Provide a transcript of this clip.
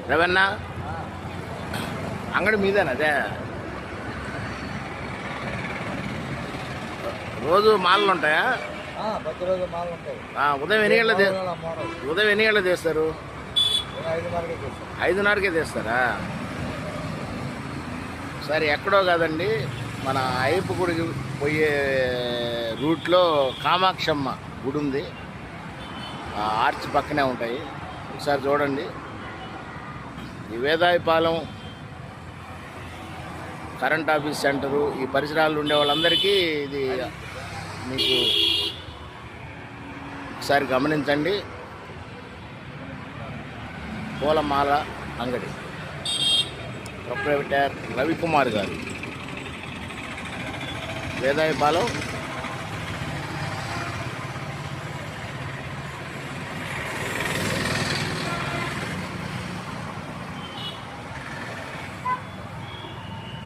రవన్న అంగడి మీదేనా అదే? రోజు మాలలు ఉంటాయా? ప్రతిరోజు మాలు ఉంటాయి. ఉదయం ఎన్ని గంటలు తీస్తారు? 5:30కే తీస్తారా? సరే, ఎక్కడో కాదండి, మన అయ్యప్ప గుడికి పోయే రూట్లో కామాక్షమ్మ గుడి ఉంది. ఆర్చ్ పక్కనే ఉంటాయి, ఒకసారి చూడండి. ఈ వేదాయపాలెం కరెంట్ ఆఫీస్ సెంటరు ఈ పరిసరాలు ఉండే వాళ్ళందరికీ ఇది మీకు ఒకసారి గమనించండి. పూలమాల అంగడి ప్రొప్రైటర్ రవికుమార్ గారు, వేదాయపాలెం